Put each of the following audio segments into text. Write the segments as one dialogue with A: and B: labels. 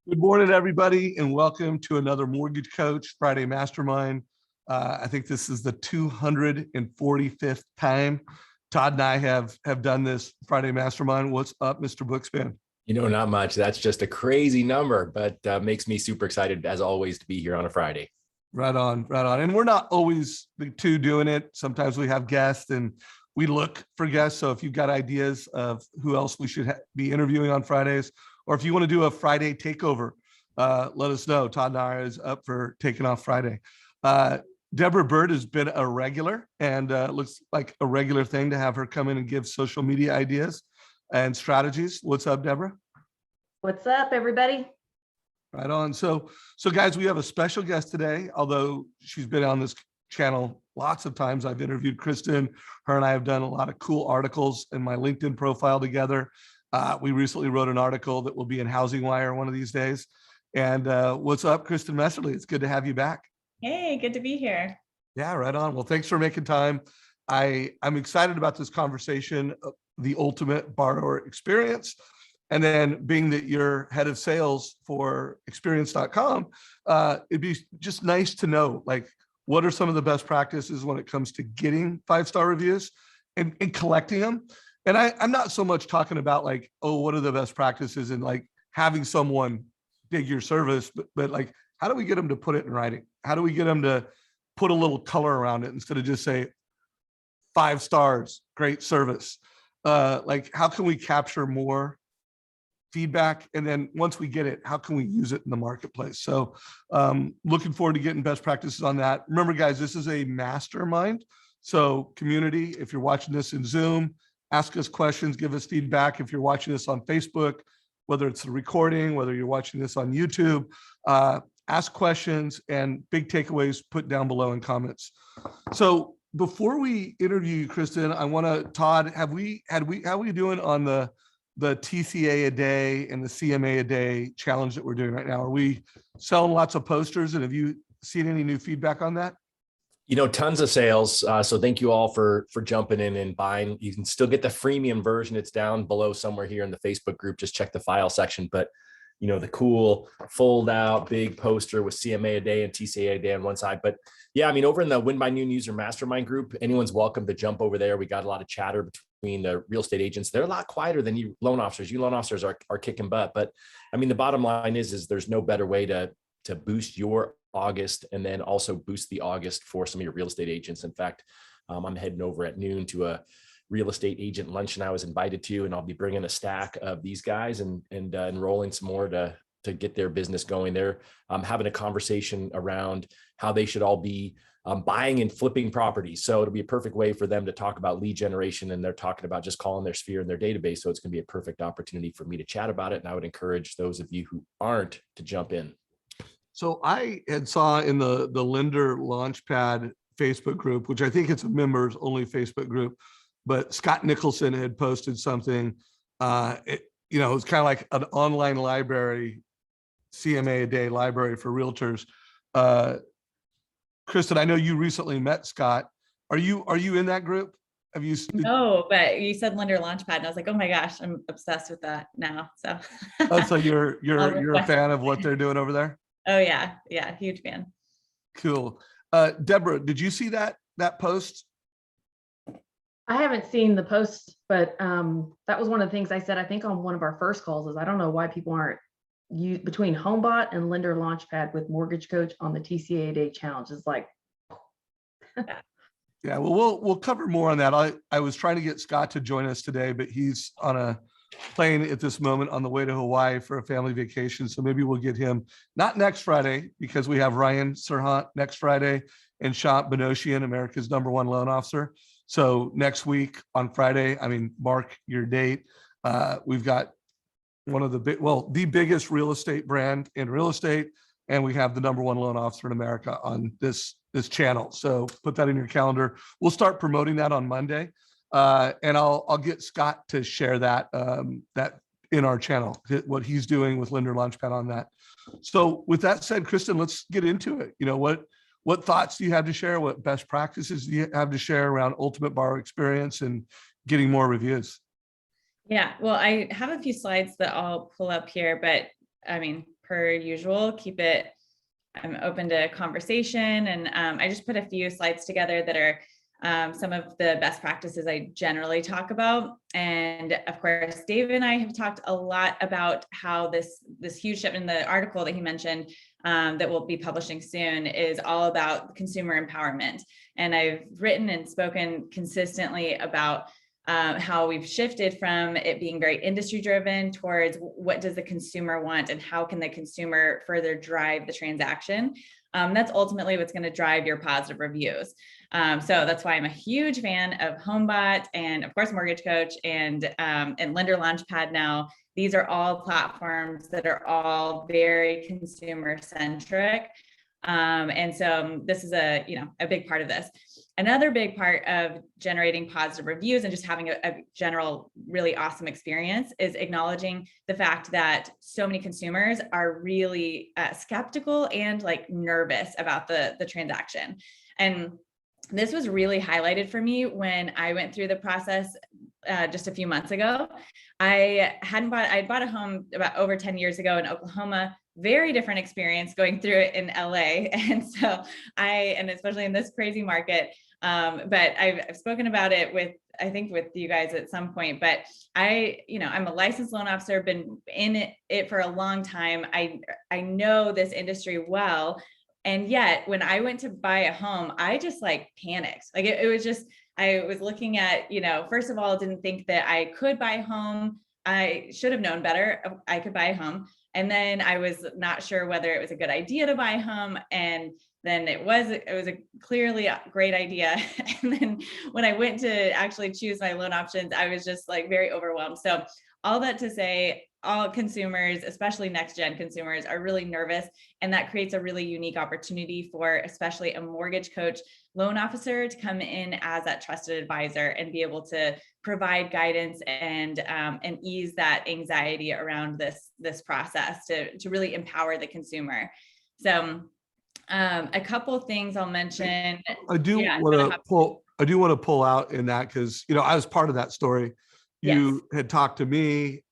A: Good morning, everybody, and welcome to another Mortgage Coach Friday Mastermind. I think this is the 245th time Todd and I have done this Friday Mastermind. What's up, Mr. Bookspan?
B: Not much. That's just a crazy number, but makes me super excited, as always, to be here on a Friday.
A: Right on, right on. And we're not always the two doing it. Sometimes we have guests and we look for guests. So if you've got ideas of who else we should be interviewing on Fridays, or if you want to do a Friday takeover, let us know. Todd and I is up for taking off Friday. Deborah Bird has been a regular, and looks like a regular thing to have her come in and give social media ideas and strategies. What's up, Deborah?
C: What's up, everybody?
A: Right on. So guys, we have a special guest today, although she's been on this channel lots of times. I've interviewed Kristin. Her and I have done a lot of cool articles in my LinkedIn profile together. We recently wrote an article that will be in Housing Wire one of these days. And what's up, Kristin Messerli? It's good to have you back.
D: Hey, good to be here.
A: Yeah, right on. Well, thanks for making time. I'm excited about this conversation, the ultimate borrower experience. And then being that you're head of sales for experience.com, it'd be just nice to know, like, what are some of the best practices when it comes to getting 5-star reviews and collecting them? And I'm not so much talking about like, oh, what are the best practices and like having someone dig your service, but like, how do we get them to put it in writing? How do we get them to put a little color around it instead of just say 5 stars, great service? Like, how can we capture more feedback? And then once we get it, how can we use it in the marketplace? So looking forward to getting best practices on that. Remember, guys, this is a mastermind. So community, if you're watching this in Zoom, ask us questions, give us feedback. If you're watching this on Facebook, whether it's a recording, whether you're watching this on YouTube, ask questions and big takeaways put down below in comments. So before we interview you, Kristin, I want to, Todd, how are we doing on the TCA a day and the CMA a day challenge that we're doing right now? Are we selling lots of posters, and have you seen any new feedback on that?
B: Tons of sales. So thank you all for jumping in and buying. You can still get the freemium version. It's down below somewhere here in the Facebook group. Just check the file section. But the cool fold out big poster with CMA a day and TCA a day on one side. But yeah, over in the Win by Noon User Mastermind group, anyone's welcome to jump over there. We got a lot of chatter between the real estate agents. They're a lot quieter than you loan officers. You loan officers are kicking butt. But the bottom line is there's no better way to boost your August and then also boost the August for some of your real estate agents. In fact, I'm heading over at noon to a real estate agent luncheon I was invited to, and I'll be bringing a stack of these guys and enrolling some more to get their business going. They're having a conversation around how they should all be buying and flipping properties. So it'll be a perfect way for them to talk about lead generation, and they're talking about just calling their sphere in their database. So it's going to be a perfect opportunity for me to chat about it. And I would encourage those of you who aren't to jump in.
A: So I had saw in the Lender Launchpad Facebook group, which I think it's a members only Facebook group, but Scott Nicholson had posted something. It's kind of like an online library, CMA a day library for realtors. Kristin, I know you recently met Scott. Are you in that group? Have you?
D: No, but you said Lender Launchpad, and I was like, oh my gosh, I'm obsessed with that now. So.
A: Oh, so you're a fan of what they're doing over there?
D: Oh yeah, huge fan.
A: Cool. Deborah, did you see that post?
C: I haven't seen the post, but that was one of the things I said, I think on one of our first calls, is I don't know why people aren't between HomeBot and Lender Launchpad with Mortgage Coach on the TCA a day challenge. It's like,
A: yeah, well, we'll cover more on that. I was trying to get Scott to join us today, but he's on a plane at this moment on the way to Hawaii for a family vacation. So maybe we'll get him not next Friday, because we have Ryan Serhant next Friday and Shant Benoshian, America's #1 loan officer. So next week on Friday, mark your date. We've got one of the biggest real estate brand in real estate, and we have the #1 loan officer in America on this channel. So put that in your calendar. We'll start promoting that on Monday. And I'll get Scott to share that in our channel, what he's doing with Lender Launchpad on that. So with that said, Kristin, let's get into it. What thoughts do you have to share? What best practices do you have to share around ultimate borrower experience and getting more reviews?
D: Yeah, well, I have a few slides that I'll pull up here, but per usual, keep it, I'm open to conversation. And I just put a few slides together that are some of the best practices I generally talk about. And of course, Dave and I have talked a lot about how this huge shift in the article that he mentioned that we'll be publishing soon is all about consumer empowerment. And I've written and spoken consistently about how we've shifted from it being very industry driven towards what does the consumer want and how can the consumer further drive the transaction. That's ultimately what's going to drive your positive reviews. So that's why I'm a huge fan of HomeBot and of course Mortgage Coach and Lender Launchpad now. These are all platforms that are all very consumer centric. And so this is a big part of this. Another big part of generating positive reviews and just having a general really awesome experience is acknowledging the fact that so many consumers are really skeptical and like nervous about the transaction. And this was really highlighted for me when I went through the process just a few months ago. I bought a home about over 10 years ago in Oklahoma. Very different experience going through it in LA. And so and especially in this crazy market, but I've spoken about it with you guys at some point, but I'm a licensed loan officer, been in it for a long time. I know this industry well. And yet when I went to buy a home, I just like panicked. Like it was just, I was looking at, first of all, didn't think that I could buy a home. I should have known better. I could buy a home. And then I was not sure whether it was a good idea to buy a home. And then it was a clearly a great idea. And then when I went to actually choose my loan options, I was just like very overwhelmed. So all that to say, all consumers, especially next gen consumers, are really nervous. And that creates a really unique opportunity for especially a mortgage coach loan officer to come in as that trusted advisor and be able to provide guidance and ease that anxiety around this process to really empower the consumer. So a couple of things I'll mention.
A: I do want to pull out in that because, I was part of that story. You had talked to me,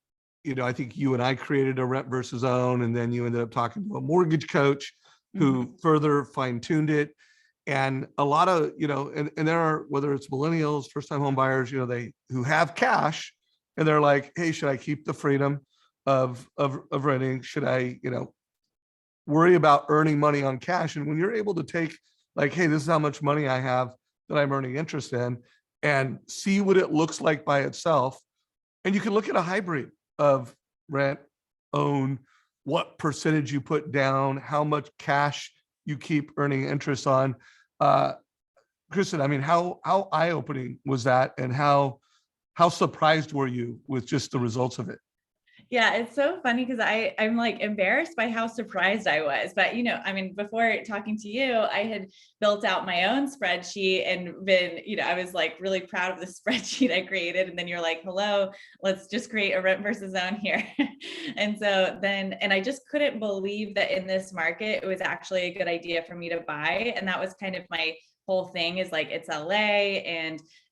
A: I think you and I created a rent versus own, and then you ended up talking to a mortgage coach who further fine-tuned it. And a lot of, and there are, whether it's millennials, first-time home buyers, who have cash and they're like, hey, should I keep the freedom of renting? Should I, worry about earning money on cash? And when you're able to take like, hey, this is how much money I have that I'm earning interest in, and see what it looks like by itself. And you can look at a hybrid of rent, own, what percentage you put down, how much cash you keep earning interest on. Kristin, I mean, how eye-opening was that, and how surprised were you with just the results of it?
D: Yeah, it's so funny because I'm like embarrassed by how surprised I was. But, before talking to you, I had built out my own spreadsheet and been, I was like really proud of the spreadsheet I created. And then you're like, hello, let's just create a rent versus own here. And so and I just couldn't believe that in this market, it was actually a good idea for me to buy. And that was kind of my whole thing, is like, it's LA.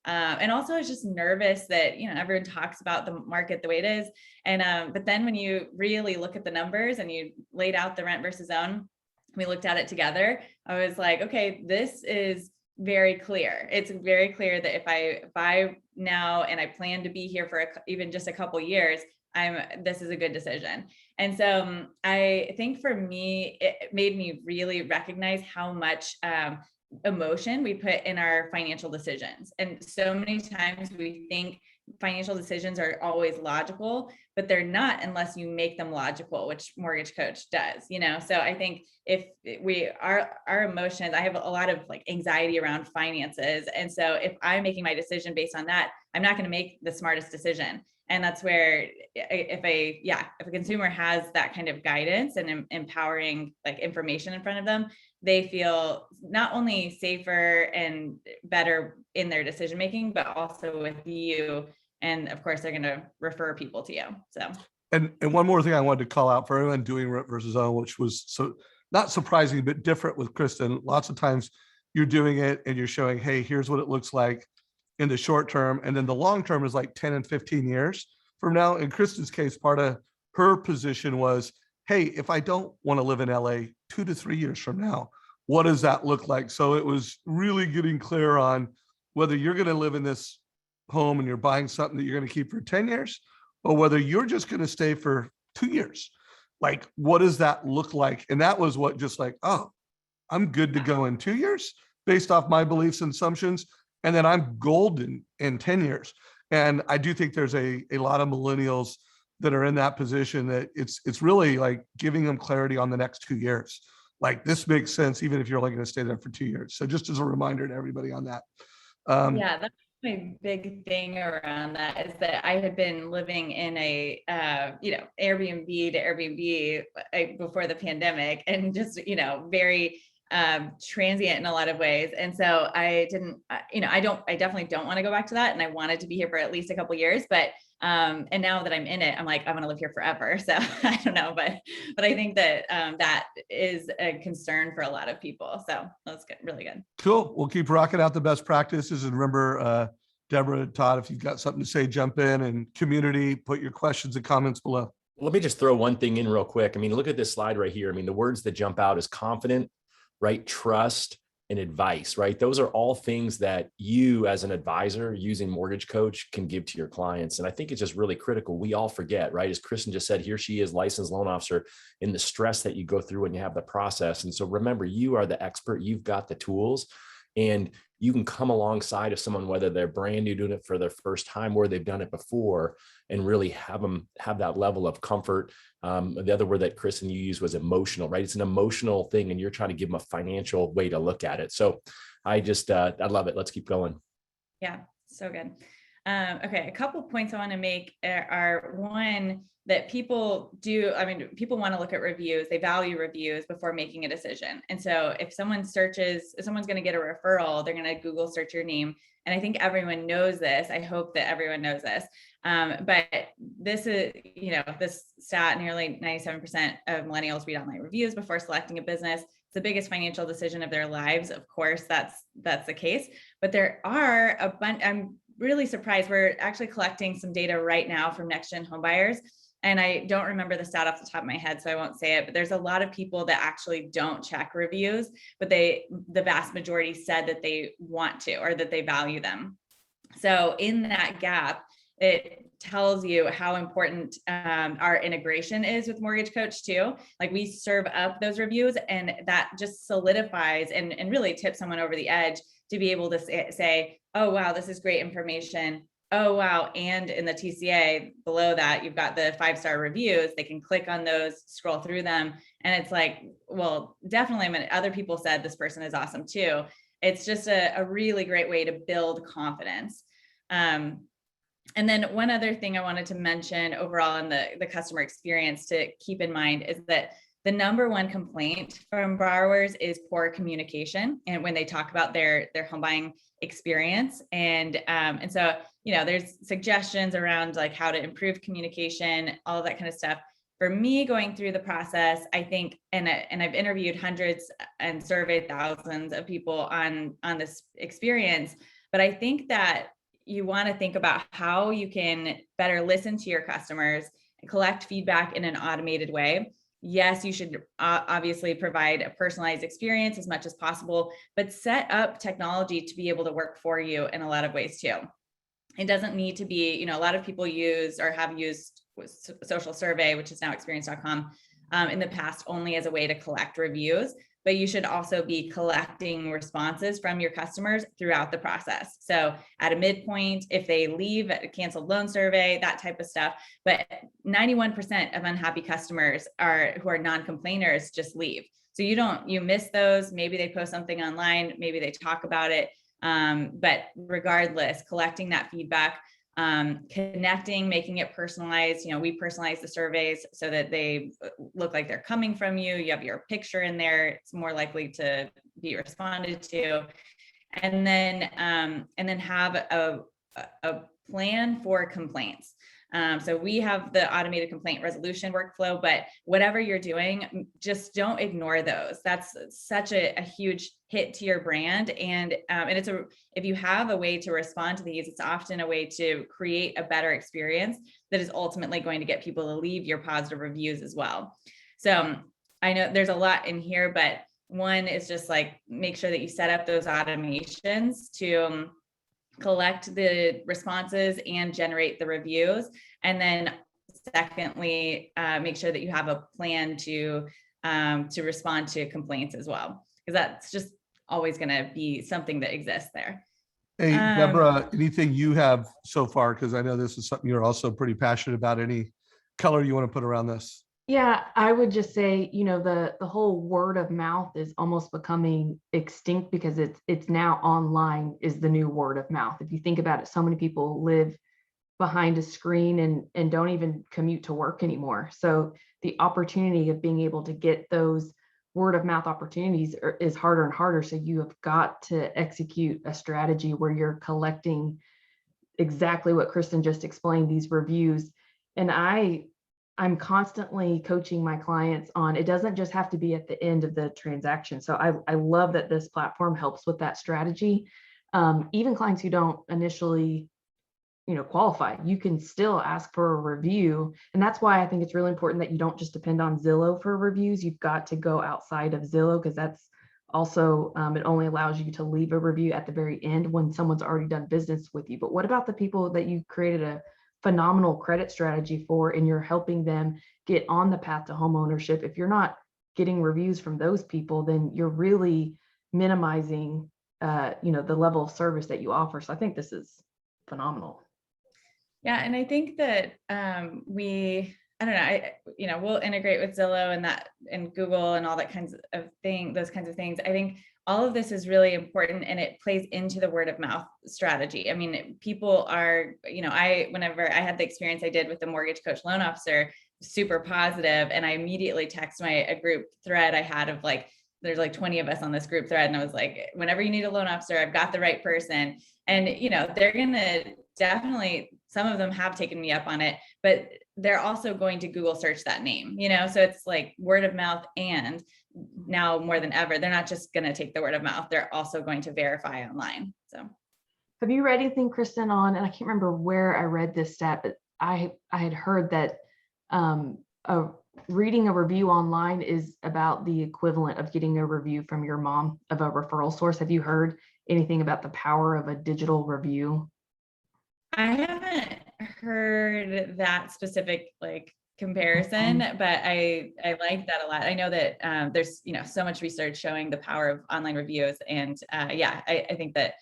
D: And also I was just nervous that, everyone talks about the market the way it is. And, but then when you really look at the numbers and you laid out the rent versus own, we looked at it together. I was like, okay, this is very clear. It's very clear that if I buy now and I plan to be here for even just a couple years, this is a good decision. And so I think for me, it made me really recognize how much, emotion we put in our financial decisions. And so many times we think financial decisions are always logical, but they're not unless you make them logical, which Mortgage Coach does, So I think if our emotions, I have a lot of like anxiety around finances. And so if I'm making my decision based on that, I'm not going to make the smartest decision. And that's where if a consumer has that kind of guidance and empowering like information in front of them, they feel not only safer and better in their decision making, but also with you. And of course, they're going to refer people to you. So,
A: and one more thing I wanted to call out for everyone doing rent versus own, which was so not surprising, but different with Kristin. Lots of times you're doing it and you're showing, hey, here's what it looks like in the short term. And then the long term is like 10 and 15 years from now. In Kristin's case, part of her position was, hey, if I don't want to live in LA 2 to 3 years from now, what does that look like? So it was really getting clear on whether you're going to live in this home and you're buying something that you're going to keep for 10 years, or whether you're just going to stay for 2 years. Like, what does that look like? And that was what just like, oh, I'm good to go in 2 years based off my beliefs and assumptions. And then I'm golden in 10 years. And I do think there's a lot of millennials that are in that position that it's really like giving them clarity on the next 2 years. Like, this makes sense, even if you're only going to stay there for 2 years. So just as a reminder to everybody on that.
D: Yeah, that's my big thing around that, is that I had been living in a, Airbnb to Airbnb before the pandemic, and just, very transient in a lot of ways. And so I didn't, I definitely don't want to go back to that. And I wanted to be here for at least a couple of years, but and now that I'm in it, I'm like, I want to live here forever. So I don't know, but I think that that is a concern for a lot of people. So that's good, really good.
A: Cool. We'll keep rocking out the best practices. And remember, Deborah, Todd, if you've got something to say, jump in, and community, put your questions and comments below.
B: Let me just throw one thing in real quick. I mean, look at this slide right here. I mean, the words that jump out is confident, right? Trust and advice, right? Those are all things that you as an advisor using Mortgage Coach can give to your clients. And I think it's just really critical. We all forget, right? As Kristin just said, here she is, licensed loan officer, in the stress that you go through when you have the process. And so remember, you are the expert, you've got the tools, and you can come alongside of someone, whether they're brand new doing it for their first time or they've done it before, and really have them have that level of comfort. The other word that Kristin you used was emotional, right? It's an emotional thing, and you're trying to give them a financial way to look at it. So I love it. Let's keep going.
D: Yeah, so good. Okay, a couple of points I want to make are, one, that people want to look at reviews. They value reviews before making a decision. And so if someone's going to get a referral, they're going to Google search your name. And I think everyone knows this. I hope that everyone knows this. But this is, this stat, nearly 97% of millennials read online reviews before selecting a business. It's the biggest financial decision of their lives. Of course, that's the case. But there are a bunch, I'm really surprised. We're actually collecting some data right now from next gen homebuyers. And I don't remember the stat off the top of my head, so I won't say it, but there's a lot of people that actually don't check reviews, but the vast majority said that they want to, or that they value them. So in that gap, it tells you how important our integration is with Mortgage Coach too. Like, we serve up those reviews, and that just solidifies and really tips someone over the edge to be able to say, oh, wow, this is great information. Oh, wow. And in the TCA below that, you've got the 5-star reviews. They can click on those, scroll through them. And it's like, well, definitely when other people said this person is awesome too. It's just a really great way to build confidence. And then one other thing I wanted to mention overall in the customer experience to keep in mind is that the number one complaint from borrowers is poor communication, and when they talk about their home buying experience. And so, there's suggestions around like how to improve communication, all of that kind of stuff. For me, going through the process, I think, and I've interviewed hundreds and surveyed thousands of people on this experience, but I think that you want to think about how you can better listen to your customers and collect feedback in an automated way. Yes, you should obviously provide a personalized experience as much as possible, but set up technology to be able to work for you in a lot of ways too. It doesn't need to be, a lot of people use or have used Social Survey, which is now experience.com, in the past only as a way to collect reviews, but you should also be collecting responses from your customers throughout the process. So at a midpoint, if they leave a canceled loan survey, that type of stuff, but 91% of unhappy customers who are non-complainers just leave. So you miss those. Maybe they post something online, maybe they talk about it. But regardless, collecting that feedback, connecting, making it personalized. We personalize the surveys so that they look like they're coming from you. You have your picture in there. It's more likely to be responded to. And then have a plan for complaints. So we have the automated complaint resolution workflow, but whatever you're doing, just don't ignore those. That's such a huge hit to your brand. And if you have a way to respond to these, it's often a way to create a better experience that is ultimately going to get people to leave your positive reviews as well. So I know there's a lot in here, but one is just like, make sure that you set up those automations to collect the responses and generate the reviews. And then secondly, make sure that you have a plan to respond to complaints as well, because that's just always going to be something that exists there.
A: Hey, Deborah, anything you have so far? Because I know this is something you're also pretty passionate about. Any color you want to put around this?
C: Yeah, I would just say, the whole word of mouth is almost becoming extinct because it's now online is the new word of mouth. If you think about it, so many people live behind a screen and don't even commute to work anymore. So the opportunity of being able to get those word of mouth opportunities is harder and harder. So you have got to execute a strategy where you're collecting exactly what Kristin just explained, these reviews. And I'm constantly coaching my clients on, it doesn't just have to be at the end of the transaction. So I love that this platform helps with that strategy. Even clients who don't initially qualify, you can still ask for a review. And that's why I think it's really important that you don't just depend on Zillow for reviews. You've got to go outside of Zillow, because that's also, it only allows you to leave a review at the very end when someone's already done business with you. But what about the people that you created a phenomenal credit strategy for, and you're helping them get on the path to home ownership? If you're not getting reviews from those people, then you're really minimizing, the level of service that you offer. So I think this is phenomenal.
D: Yeah, and I think that I don't know, we'll integrate with Zillow and that and Google and all that kinds of those kinds of things. I think all of this is really important, and it plays into the word of mouth strategy. I mean, people are, whenever I had the experience I did with the mortgage coach loan officer, super positive, and I immediately text a group thread I had of there's 20 of us on this group thread. And I was like, whenever you need a loan officer, I've got the right person. And, they're going to definitely, some of them have taken me up on it, but they're also going to Google search that name, so it's like word of mouth. And now more than ever, they're not just going to take the word of mouth. They're also going to verify online. So
C: have you read anything, Kristin, on, and I can't remember where I read this stat, but I had heard that reading a review online is about the equivalent of getting a review from your mom of a referral source. Have you heard anything about the power of a digital review?
D: I haven't heard that specific comparison, but I like that a lot. I know that there's so much research showing the power of online reviews, and I think that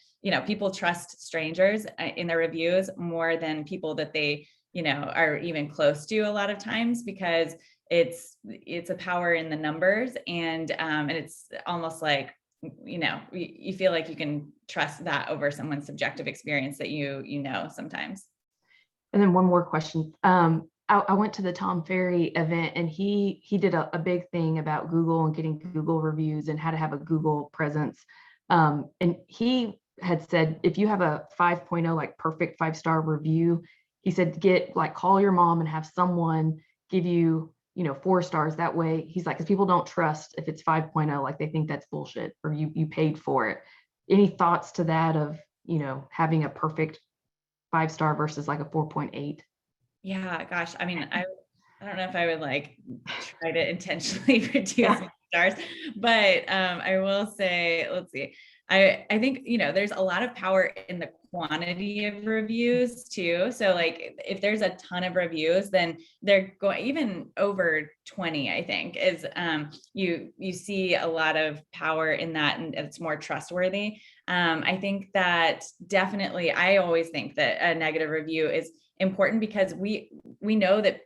D: people trust strangers in their reviews more than people that they are even close to a lot of times, because it's a power in the numbers, and it's almost like you feel like you can trust that over someone's subjective experience that sometimes.
C: And then one more question. I went to the Tom Ferry event, and he did a big thing about Google and getting Google reviews and how to have a Google presence. And he had said, if you have a 5.0, perfect 5-star review, he said, call your mom and have someone give you 4 stars. That way, he's like, because people don't trust if it's 5.0, they think that's bullshit, or you paid for it. Any thoughts to that of, having a perfect 5-star versus a 4.8?
D: Yeah, gosh. I mean, I don't know if I would try to intentionally reduce stars, but I will say, let's see. I think, there's a lot of power in the quantity of reviews too. So if there's a ton of reviews, then they're going even over 20, I think is, you see a lot of power in that, and it's more trustworthy. I think that definitely, I always think that a negative review is important, because we know that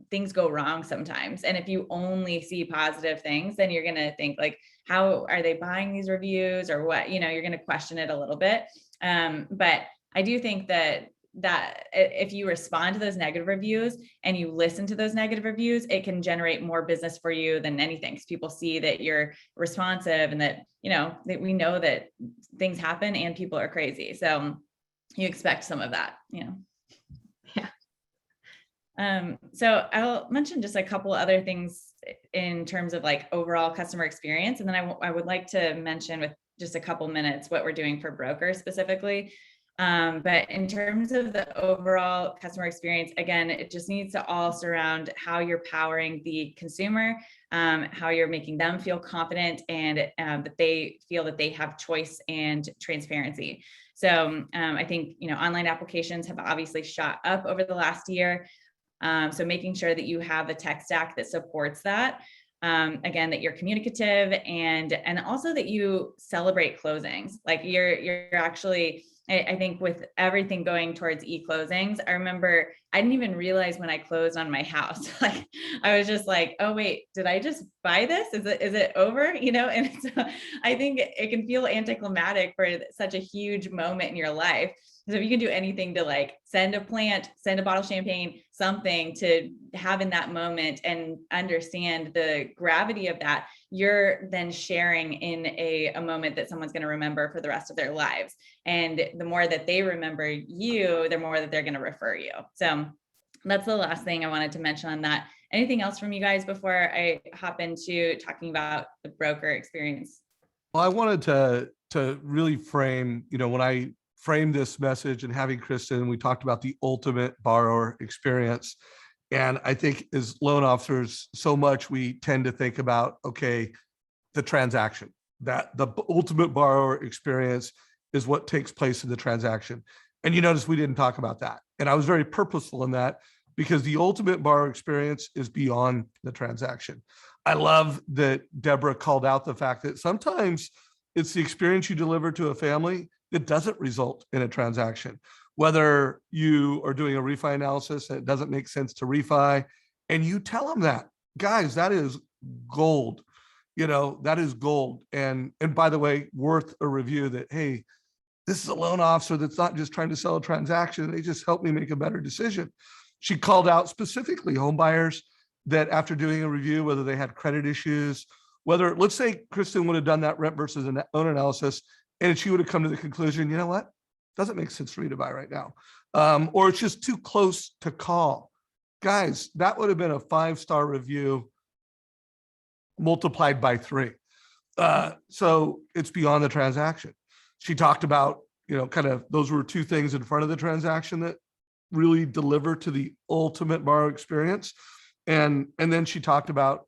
D: things go wrong sometimes. And if you only see positive things, then you're going to think how are they buying these reviews or what, you're going to question it a little bit. But I do think that if you respond to those negative reviews and you listen to those negative reviews, it can generate more business for you than anything, because people see that you're responsive, and that, that we know that things happen and people are crazy. So you expect some of that,
C: Yeah.
D: So I'll mention just a couple other things in terms of overall customer experience. And then I would like to mention with just a couple minutes what we're doing for brokers specifically. But in terms of the overall customer experience, again, it just needs to all surround how you're powering the consumer, how you're making them feel confident, and that they feel that they have choice and transparency. So I think, online applications have obviously shot up over the last year. So making sure that you have a tech stack that supports that. Again, that you're communicative and also that you celebrate closings. Like you're actually, I think with everything going towards e-closings, I remember I didn't even realize when I closed on my house, like I was just like, oh wait, did I just buy this? Is it over? And so I think it can feel anticlimactic for such a huge moment in your life. So if you can do anything to like send a plant, send a bottle of champagne, something to have in that moment and understand the gravity of that, you're then sharing in a moment that someone's going to remember for the rest of their lives. And the more that they remember you, the more that they're going to refer you. So that's the last thing I wanted to mention on that. Anything else from you guys before I hop into talking about the broker experience?
A: Well, I wanted to really frame, when I framed this message and having Kristin, we talked about the ultimate borrower experience. And I think as loan officers, so much we tend to think about, okay, the transaction, that the ultimate borrower experience is what takes place in the transaction. And you notice we didn't talk about that. And I was very purposeful in that because the ultimate borrower experience is beyond the transaction. I love that Deborah called out the fact that sometimes it's the experience you deliver to a family that doesn't result in a transaction. Whether you are doing a refi analysis and it doesn't make sense to refi, and you tell them that, guys, that is gold. That is gold. And by the way, worth a review that, hey, this is a loan officer that's not just trying to sell a transaction. They just helped me make a better decision. She called out specifically home buyers that after doing a review, whether they had credit issues, whether, let's say Kristin would have done that rent versus an own analysis, and she would have come to the conclusion, you know what? Doesn't make sense for me to buy right now. Or it's just too close to call. Guys, that would have been a 5-star review multiplied by 3. So it's beyond the transaction. She talked about, kind of those were 2 things in front of the transaction that really deliver to the ultimate borrower experience. And then she talked about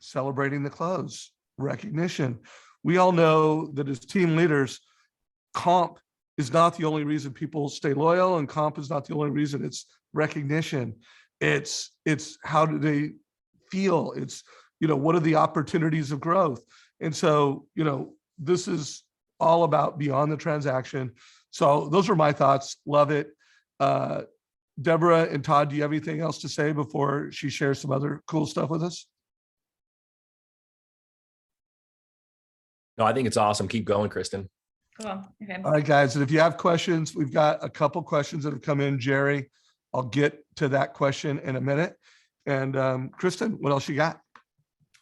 A: celebrating the close, recognition. We all know that as team leaders, comp is not the only reason people stay loyal, and comp is not the only reason. It's recognition. It's how do they feel? It's, what are the opportunities of growth? And so, this is all about beyond the transaction. So those are my thoughts. Love it. Deborah and Todd, do you have anything else to say before she shares some other cool stuff with us?
B: No, I think it's awesome. Keep going, Kristin.
D: Cool. Okay.
A: All right, guys. And if you have questions, we've got a couple questions that have come in. Jerry, I'll get to that question in a minute. And Kristin, what else you got?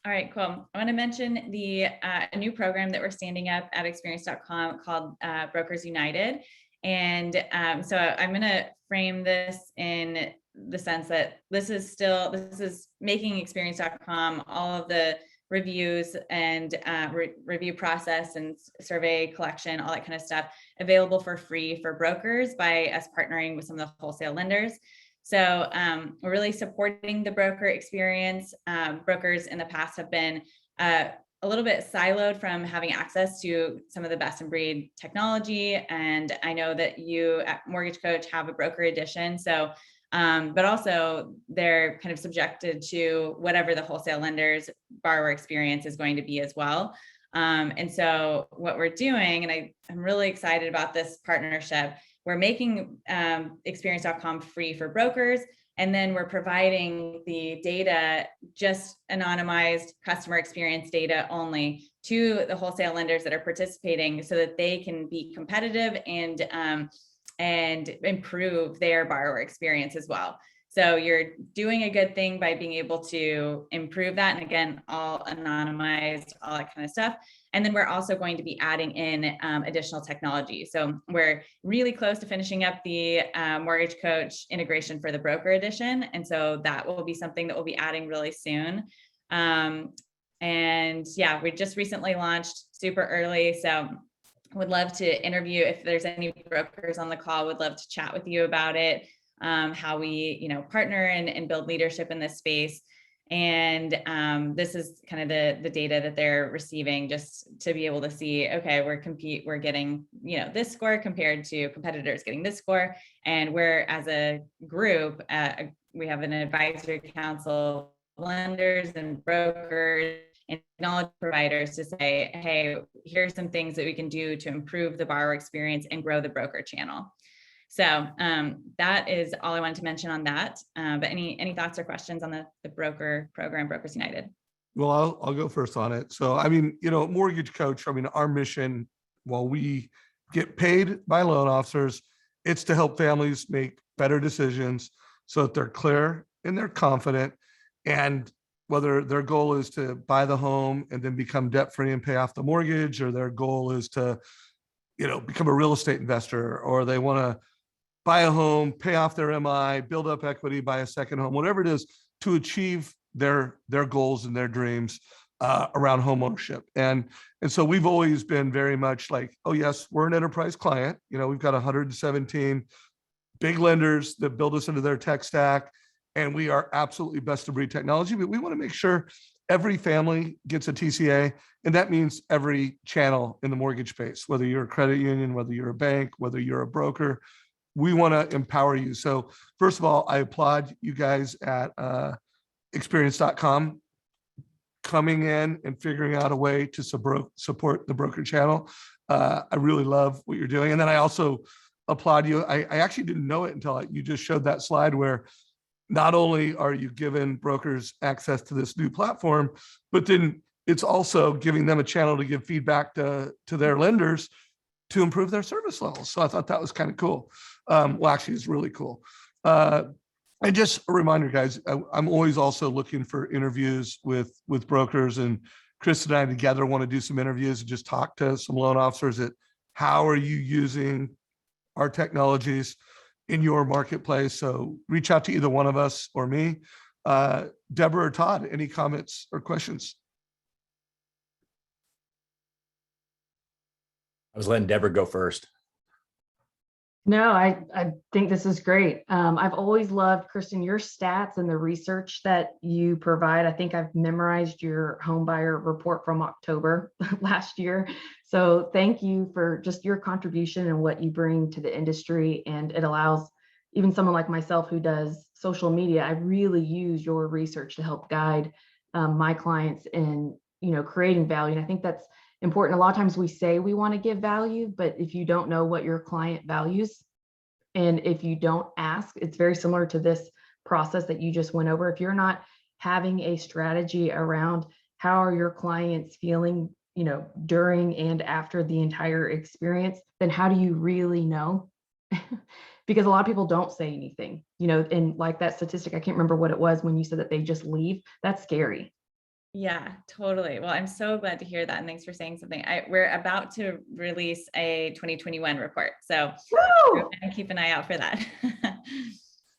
D: All right, cool. I want to mention a new program that we're standing up at experience.com called Brokers United. And so I'm going to frame this in the sense that this is making experience.com, all of the reviews and review process and survey collection, all that kind of stuff, available for free for brokers by us partnering with some of the wholesale lenders. So we're really supporting the broker experience. Brokers in the past have been a little bit siloed from having access to some of the best in breed technology. And I know that you at Mortgage Coach have a broker edition. So, but also they're kind of subjected to whatever the wholesale lender's borrower experience is going to be as well. And so what we're doing, and I'm really excited about this partnership, we're making experience.com free for brokers. And then we're providing the data, just anonymized customer experience data only, to the wholesale lenders that are participating so that they can be competitive and improve their borrower experience as well. So you're doing a good thing by being able to improve that. And again, all anonymized, all that kind of stuff. And then we're also going to be adding in additional technology. So we're really close to finishing up the Mortgage Coach integration for the broker edition. And so that will be something that we'll be adding really soon. And yeah, we just recently launched super early. So would love to interview, if there's any brokers on the call, would love to chat with you about it, how we, partner and build leadership in this space. And this is kind of the data that they're receiving, just to be able to see, okay, we're getting, this score compared to competitors getting this score. And we're, as a group, we have an advisory council, lenders and brokers and technology providers, to say, hey, here's some things that we can do to improve the borrower experience and grow the broker channel. So that is all I wanted to mention on that. But any thoughts or questions on the broker program, Brokers United?
A: Well, I'll go first on it. So, Mortgage Coach, our mission, while we get paid by loan officers, it's to help families make better decisions so that they're clear and they're confident. And whether their goal is to buy the home and then become debt-free and pay off the mortgage, or their goal is to, become a real estate investor, or they want to buy a home, pay off their MI, build up equity, buy a second home, whatever it is, to achieve their goals and their dreams around home ownership. And so we've always been very much like, oh yes, we're an enterprise client. We've got 117 big lenders that build us into their tech stack, and we are absolutely best of breed technology, but we want to make sure every family gets a TCA. And that means every channel in the mortgage space, whether you're a credit union, whether you're a bank, whether you're a broker, we want to empower you. So first of all, I applaud you guys at experience.com coming in and figuring out a way to support the broker channel. I really love what you're doing. And then I also applaud you. I actually didn't know it until you just showed that slide where not only are you giving brokers access to this new platform, but then it's also giving them a channel to give feedback to their lenders to improve their service levels. So I thought that was kind of cool. Well, actually, it's really cool. And just a reminder, guys, I'm always also looking for interviews with brokers, and Kristin and I together want to do some interviews and just talk to some loan officers at how are you using our technologies in your marketplace. So reach out to either one of us or me. Deborah or Todd, any comments or questions?
B: I was letting Deborah go first.
C: No, I think this is great. I've always loved, Kristin, your stats and the research that you provide. I think I've memorized your home buyer report from October last year. So thank you for just your contribution and what you bring to the industry. And it allows even someone like myself who does social media, I really use your research to help guide my clients in, creating value. And I think that's important. A lot of times we say we want to give value, but if you don't know what your client values, and if you don't ask, it's very similar to this process that you just went over. If you're not having a strategy around how are your clients feeling, during and after the entire experience, then how do you really know? Because a lot of people don't say anything, and like that statistic, I can't remember what it was when you said that they just leave. That's scary.
D: Yeah, totally. Well, I'm so glad to hear that. And thanks for saying something. We're about to release a 2021 report. So we're gonna keep an eye out for that.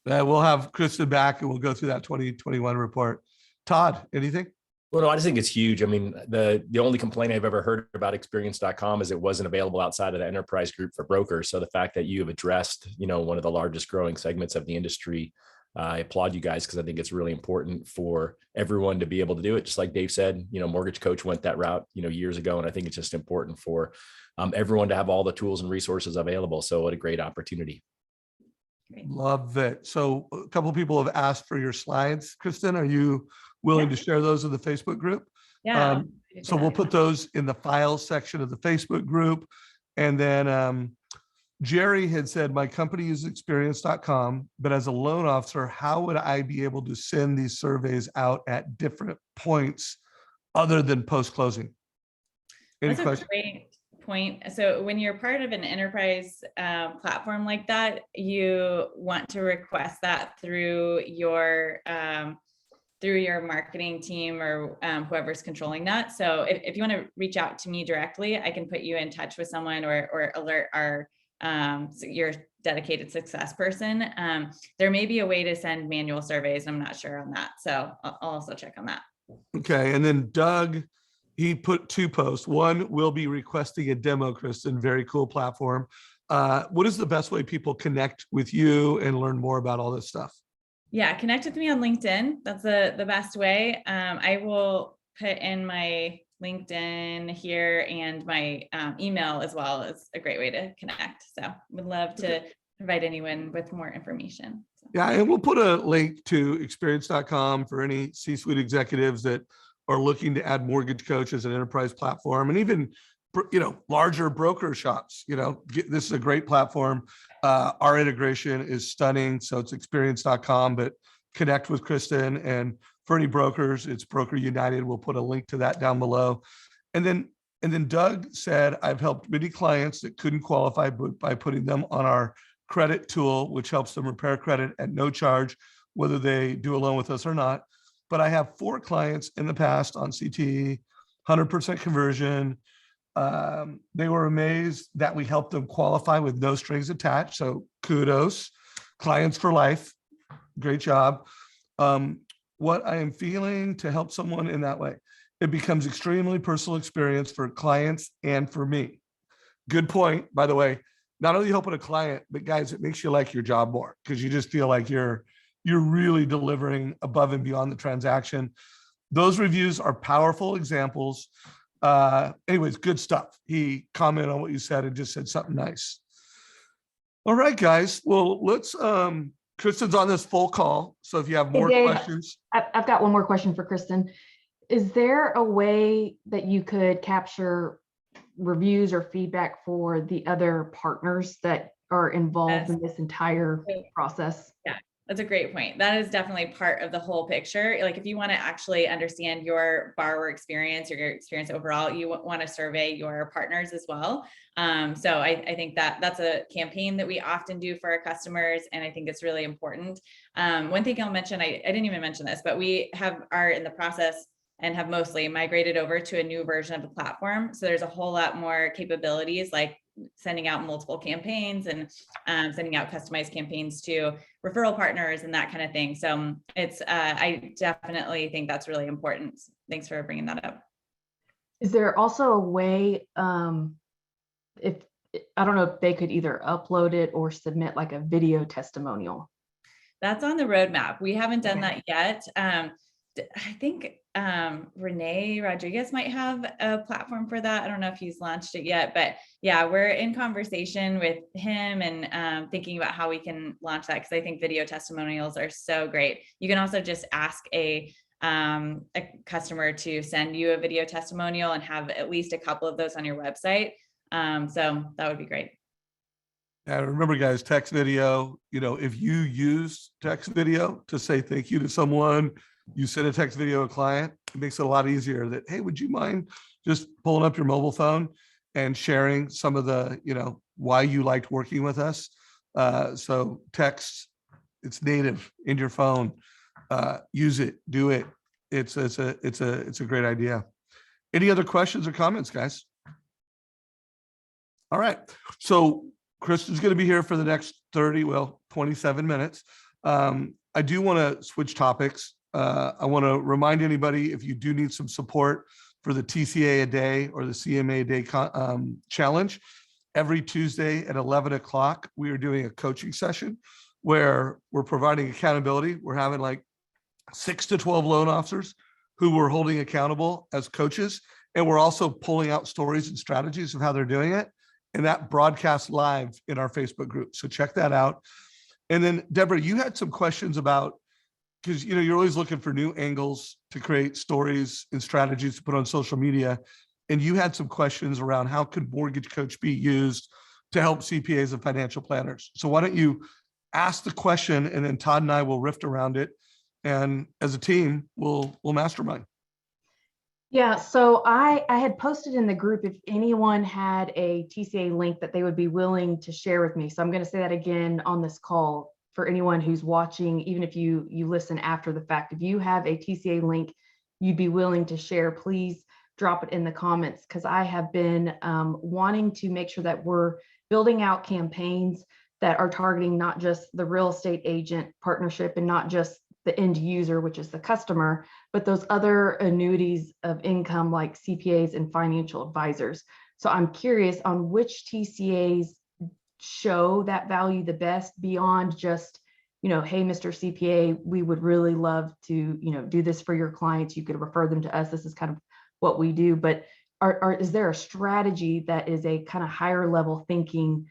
A: We'll have Kristin back and we'll go through that 2021 report. Todd, anything?
B: Well, no, I just think it's huge. I mean, the only complaint I've ever heard about experience.com is it wasn't available outside of the enterprise group for brokers. So the fact that you have addressed, one of the largest growing segments of the industry, I applaud you guys, because I think it's really important for everyone to be able to do it. Just like Dave said, Mortgage Coach went that route, years ago. And I think it's just important for everyone to have all the tools and resources available. So what a great opportunity.
D: Great.
A: Love it. So a couple of people have asked for your slides. Kristin, are you willing to share those in the Facebook group?
D: Yeah.
A: So we'll put those in the files section of the Facebook group. And then Jerry had said, my company is experience.com, but as a loan officer, how would I be able to send these surveys out at different points other than post-closing? Any
D: That's
A: questions?
D: a great point. So when you're part of an enterprise platform like that, you want to request that through your marketing team or whoever's controlling that. So if you want to reach out to me directly, I can put you in touch with someone or alert your dedicated success person. There may be a way to send manual surveys. I'm not sure on that. So I'll also check on that.
A: Okay. And then Doug He put 2 posts. One, will be requesting a demo, Kristin. Very cool platform. What is the best way people connect with you and learn more about all this stuff?
D: Yeah, connect with me on LinkedIn. That's the best way. I will put in my LinkedIn here, and my email as well is a great way to connect. So would love to provide anyone with more information. So.
A: Yeah, and we'll put a link to experience.com for any C-suite executives that are looking to add mortgage coach as an enterprise platform, and even larger broker shops. This is a great platform. Our integration is stunning, so it's experience.com, but connect with Kristin. And for any brokers, it's Broker United. We'll put a link to that down below. And then Doug said, I've helped many clients that couldn't qualify by putting them on our credit tool, which helps them repair credit at no charge, whether they do a loan with us or not. But I have 4 clients in the past on CTE, 100% conversion. They were amazed that we helped them qualify with no strings attached. So kudos, clients for life. Great job. What I am feeling to help someone in that way, it becomes extremely personal experience for clients and for me. Good point, by the way. Not only helping a client, but guys, it makes you like your job more, because you just feel like you're really delivering above and beyond the transaction. Those reviews are powerful examples. Anyways, good stuff. He commented on what you said and just said something nice. All right, guys. Well, let's, Kristin's on this full call. So if you have more questions.
C: I've got one more question for Kristin. Is there a way that you could capture reviews or feedback for the other partners that are involved in this entire process?
D: Yeah, that's a great point. That is definitely part of the whole picture. Like, if you want to actually understand your borrower experience or your experience overall, you want to survey your partners as well. So I think that that's a campaign that we often do for our customers, and I think it's really important. One thing I'll mention, I didn't even mention this, but we are in the process and have mostly migrated over to a new version of the platform. So there's a whole lot more capabilities, like sending out multiple campaigns and sending out customized campaigns to referral partners and that kind of thing. So I definitely think that's really important. Thanks for bringing that up.
C: Is there also a way, if I don't know if they could either upload it or submit like a video testimonial?
D: That's on the roadmap. We haven't done that yet. I think Renee Rodriguez might have a platform for that. I don't know if he's launched it yet, but yeah, we're in conversation with him and thinking about how we can launch that, because I think video testimonials are so great. You can also just ask a customer to send you a video testimonial and have at least a couple of those on your website. So that would be great.
A: Yeah, remember, guys, text video. If you use text video to say thank you to someone, you send a text video to a client, it makes it a lot easier that, hey, would you mind just pulling up your mobile phone and sharing some of the, why you liked working with us. So text, it's native in your phone. Use it, do it. It's a great idea. Any other questions or comments, guys? All right. So Kristin's going to be here for the next 27 minutes. I do want to switch topics. I want to remind anybody, if you do need some support for the TCA a day or the CMA a day challenge, every Tuesday at 11 o'clock, we are doing a coaching session where we're providing accountability. We're having like 6 to 12 loan officers who we're holding accountable as coaches. And we're also pulling out stories and strategies of how they're doing it. And that broadcasts live in our Facebook group. So check that out. And then Deborah, you had some questions about, because you're always looking for new angles to create stories and strategies to put on social media. And you had some questions around how could Mortgage Coach be used to help CPAs and financial planners. So why don't you ask the question, and then Todd and I will riff around it. And as a team, we'll mastermind.
C: Yeah, so I had posted in the group if anyone had a TCA link that they would be willing to share with me. So I'm going to say that again on this call for anyone who's watching, even if you listen after the fact. If you have a TCA link you'd be willing to share, please drop it in the comments, because I have been wanting to make sure that we're building out campaigns that are targeting not just the real estate agent partnership and not just the end user, which is the customer, but those other annuities of income like CPAs and financial advisors. So I'm curious on which TCAs show that value the best beyond just, hey, Mr. CPA, we would really love to, do this for your clients. You could refer them to us. This is kind of what we do. But is there a strategy that is a kind of higher level thinking,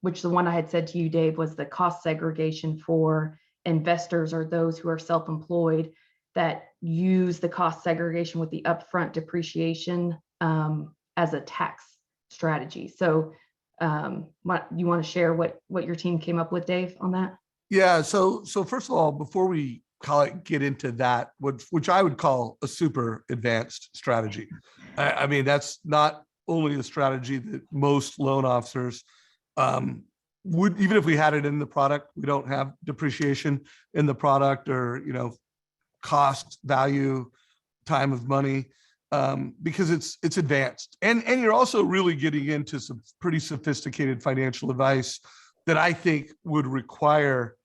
C: which the one I had said to you, Dave, was the cost segregation for investors or those who are self-employed that use the cost segregation with the upfront depreciation as a tax strategy. So what you want to share what your team came up with, Dave, on that?
A: Yeah. So first of all, before we get into that, which I would call a super advanced strategy. I mean, that's not only a strategy that most loan officers would, even if we had it in the product, we don't have depreciation in the product or, cost, value, time of money, because it's advanced. And you're also really getting into some pretty sophisticated financial advice that I think would require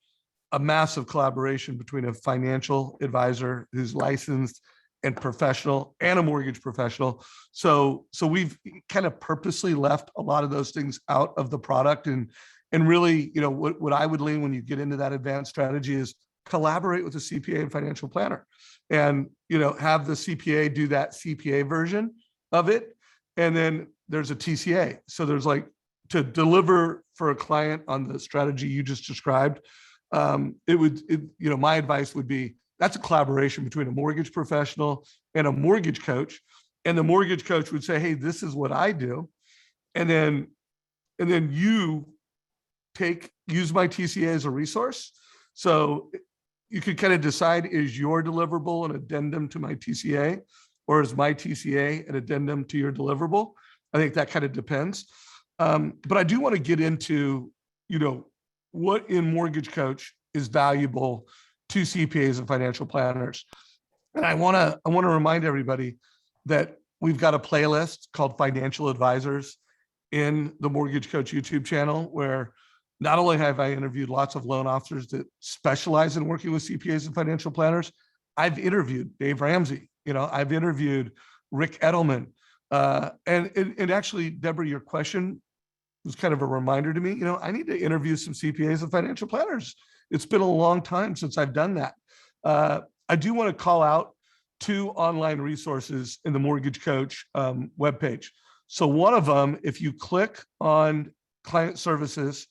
A: a massive collaboration between a financial advisor who's licensed and professional and a mortgage professional. So we've kind of purposely left a lot of those things out of the product. And really, what I would lean when you get into that advanced strategy is collaborate with a CPA and financial planner and, have the CPA do that CPA version of it. And then there's a TCA. So there's like to deliver for a client on the strategy you just described. My advice would be that's a collaboration between a mortgage professional and a mortgage coach. And the mortgage coach would say, hey, this is what I do. And then you use my TCA as a resource. So you could kind of decide, is your deliverable an addendum to my TCA, or is my TCA an addendum to your deliverable? I think that kind of depends. But I do want to get into, what in Mortgage Coach is valuable to CPAs and financial planners. And I want to remind everybody that we've got a playlist called Financial Advisors in the Mortgage Coach YouTube channel, where not only have I interviewed lots of loan officers that specialize in working with CPAs and financial planners, I've interviewed Dave Ramsey, I've interviewed Rick Edelman. And actually, Deborah, your question was kind of a reminder to me, I need to interview some CPAs and financial planners. It's been a long time since I've done that. I do want to call out 2 online resources in the Mortgage Coach webpage. So one of them, if you click on client services,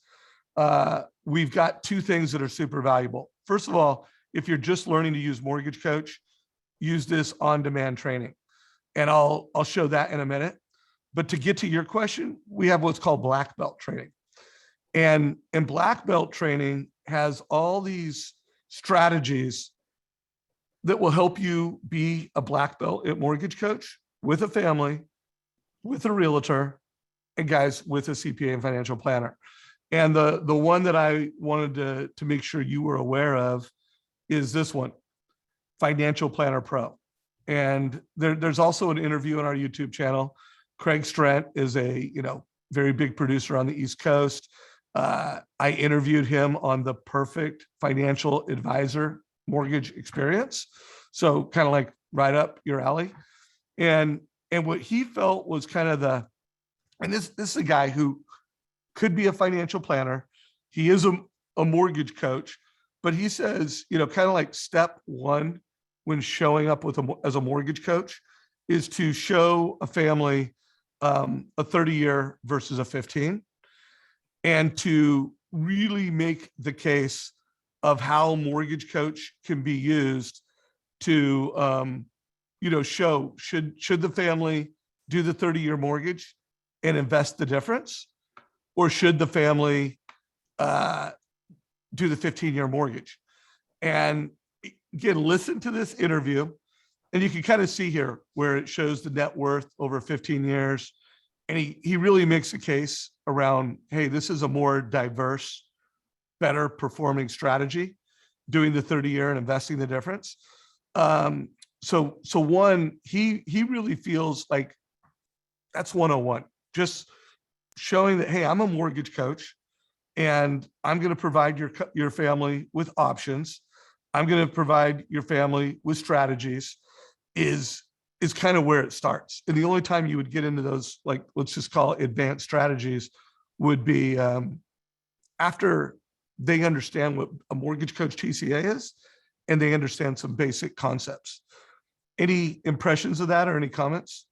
A: we've got 2 things that are super valuable. First of all, if you're just learning to use Mortgage Coach, use this on-demand training. And I'll show that in a minute. But to get to your question, we have what's called black belt training. And black belt training has all these strategies that will help you be a black belt at Mortgage Coach with a family, with a realtor, and guys, with a CPA and financial planner. And the one that I wanted to make sure you were aware of is this one, Financial Planner Pro. And there's also an interview on our YouTube channel. Craig Strent is a very big producer on the East Coast. I interviewed him on the perfect financial advisor mortgage experience. So kind of like right up your alley. And what he felt was kind of this is a guy who could be a financial planner. He is a mortgage coach, but he says, kind of like step 1 when showing up as a mortgage coach is to show a family a 30-year versus a 15, and to really make the case of how Mortgage Coach can be used to, show should the family do the 30-year mortgage and invest the difference, or should the family do the 15-year mortgage? And again, listen to this interview, and you can kind of see here where it shows the net worth over 15 years. And he really makes a case around, hey, this is a more diverse, better performing strategy, doing the 30-year and investing the difference. So one, he really feels like that's 101, just showing that, hey, I'm a mortgage coach and I'm going to provide your family with options. I'm going to provide your family with strategies is kind of where it starts. And the only time you would get into those, like, let's just call it advanced strategies, would be after they understand what a mortgage coach TCA is and they understand some basic concepts. Any impressions of that or any comments?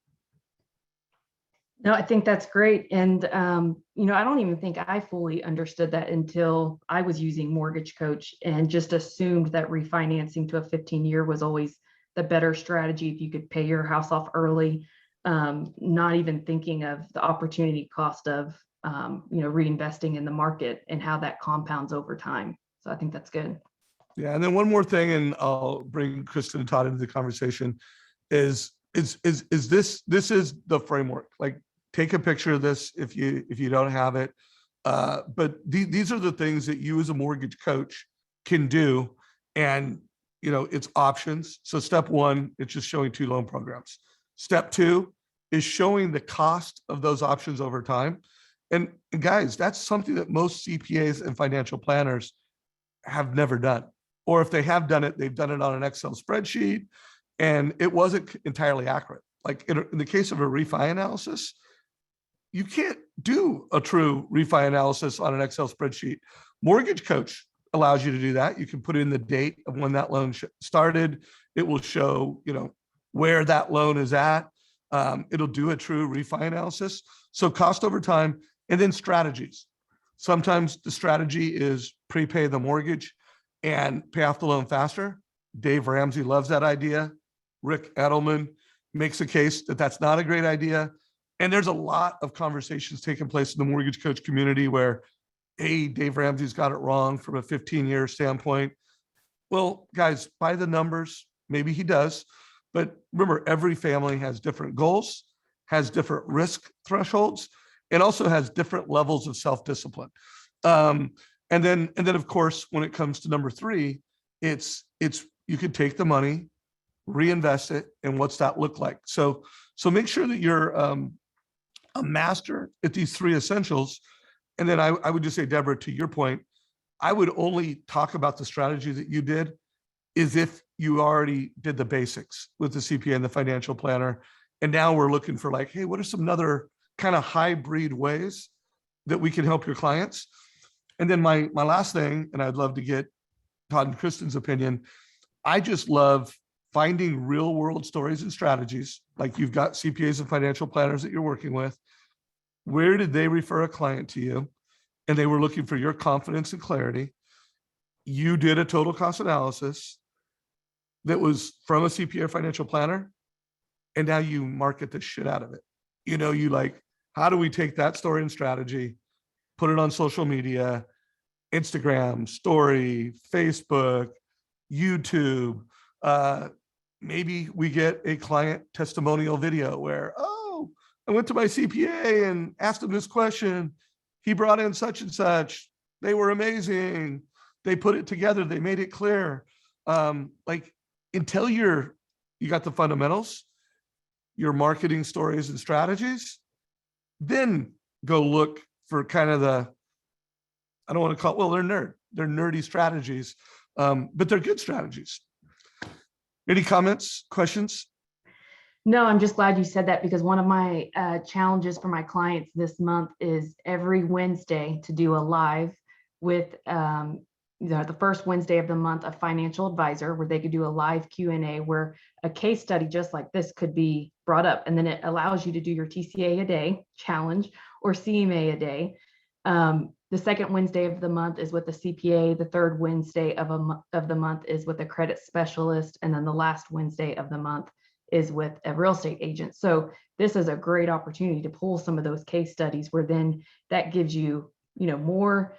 C: No, I think that's great. And, I don't even think I fully understood that until I was using Mortgage Coach and just assumed that refinancing to a 15-year was always the better strategy if you could pay your house off early, not even thinking of the opportunity cost of, reinvesting in the market and how that compounds over time. So I think that's good.
A: Yeah. And then one more thing, and I'll bring Kristin and Todd into the conversation, is this is the framework. Like, take a picture of this if you don't have it. But these are the things that you as a mortgage coach can do. And, it's options. So step one, it's just showing 2 loan programs. Step 2 is showing the cost of those options over time. And guys, that's something that most CPAs and financial planners have never done. Or if they have done it, they've done it on an Excel spreadsheet and it wasn't entirely accurate. Like in the case of a refi analysis, you can't do a true refi analysis on an Excel spreadsheet. Mortgage Coach allows you to do that. You can put in the date of when that loan started. It will show, where that loan is at. It'll do a true refi analysis. So cost over time, and then strategies. Sometimes the strategy is prepay the mortgage and pay off the loan faster. Dave Ramsey loves that idea. Rick Edelman makes a case that that's not a great idea. And there's a lot of conversations taking place in the Mortgage Coach community where, hey, Dave Ramsey's got it wrong from a 15-year standpoint. Well, guys, by the numbers, maybe he does. But remember, every family has different goals, has different risk thresholds, and also has different levels of self-discipline. And then, of course, when it comes to number 3, it's you can take the money, reinvest it, and what's that look like? So make sure that you're a master at these 3 essentials. And then I would just say, Deborah, to your point, I would only talk about the strategy that you did is if you already did the basics with the CPA and the financial planner. And now we're looking for like, hey, what are some other kind of hybrid ways that we can help your clients? And then my last thing, and I'd love to get Todd and Kristin's opinion, I just love finding real world stories and strategies. Like, you've got CPAs and financial planners that you're working with. Where did they refer a client to you? And they were looking for your confidence and clarity. You did a total cost analysis that was from a CPA or financial planner. And now you market the shit out of it. You like, how do we take that story and strategy, put it on social media, Instagram, story, Facebook, YouTube. Maybe we get a client testimonial video where, oh, I went to my CPA and asked him this question. He brought in such and such. They were amazing. They put it together. They made it clear. Like, until you got the fundamentals, your marketing stories and strategies, then go look for kind of I don't want to call it, well, they're nerdy strategies, but they're good strategies. Any comments, questions?
C: No, I'm just glad you said that, because one of my challenges for my clients this month is every Wednesday to do a live with the first Wednesday of the month, a financial advisor, where they could do a live Q&A where a case study just like this could be brought up. And then it allows you to do your TCA a day challenge or CMA a day. The second Wednesday of the month is with the CPA. The third Wednesday of the month is with a credit specialist. And then the last Wednesday of the month is with a real estate agent. So this is a great opportunity to pull some of those case studies where then that gives you, more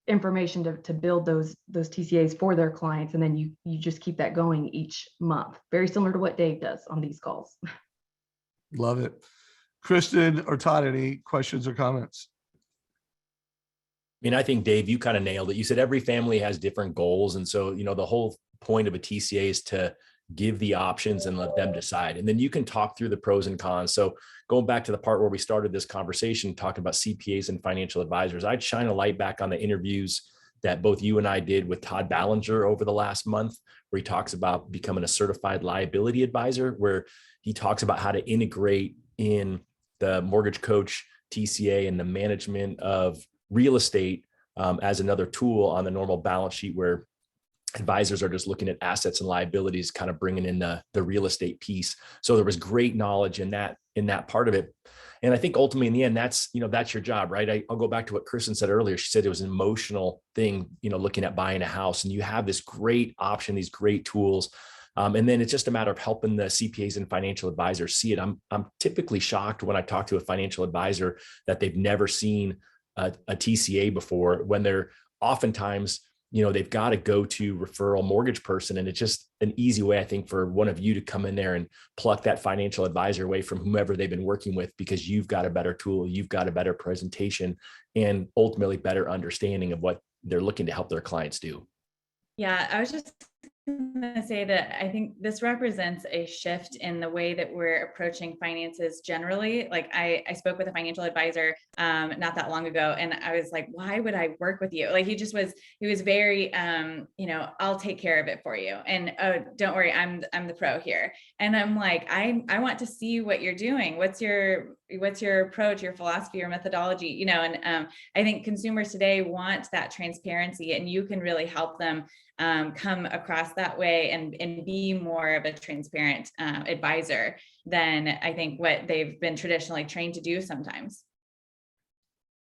C: information to build those TCAs for their clients. And then you just keep that going each month. Very similar to what Dave does on these calls.
A: Love it. Kristin or Todd, any questions or comments?
B: I think, Dave, you kind of nailed it. You said every family has different goals. And so, the whole point of a TCA is to give the options and let them decide. And then you can talk through the pros and cons. So going back to the part where we started this conversation, talking about CPAs and financial advisors, I'd shine a light back on the interviews that both you and I did with Todd Ballinger over the last month, where he talks about becoming a certified liability advisor, where he talks about how to integrate in the mortgage coach, TCA, and the management of real estate as another tool on the normal balance sheet, where advisors are just looking at assets and liabilities, kind of bringing in the real estate piece. So there was great knowledge in that part of it. And I think ultimately in the end, that's your job, right? I'll go back to what Kristin said earlier. She said it was an emotional thing, looking at buying a house, and you have this great option, these great tools. And then it's just a matter of helping the CPAs and financial advisors see it. I'm typically shocked when I talk to a financial advisor that they've never seen a TCA before, when they're oftentimes, they've got a go-to referral mortgage person. And it's just an easy way, I think, for one of you to come in there and pluck that financial advisor away from whomever they've been working with, because you've got a better tool, you've got a better presentation, and ultimately better understanding of what they're looking to help their clients do.
D: Yeah, I was just going to say that I think this represents a shift in the way that we're approaching finances generally. Like I spoke with a financial advisor not that long ago, and I was like, why would I work with you? Like he was very, I'll take care of it for you. And don't worry, I'm the pro here. And I'm like, I want to see what you're doing. What's your approach, your philosophy, your methodology, and I think consumers today want that transparency, and you can really help them come across that way and be more of a transparent advisor than I think what they've been traditionally trained to do sometimes.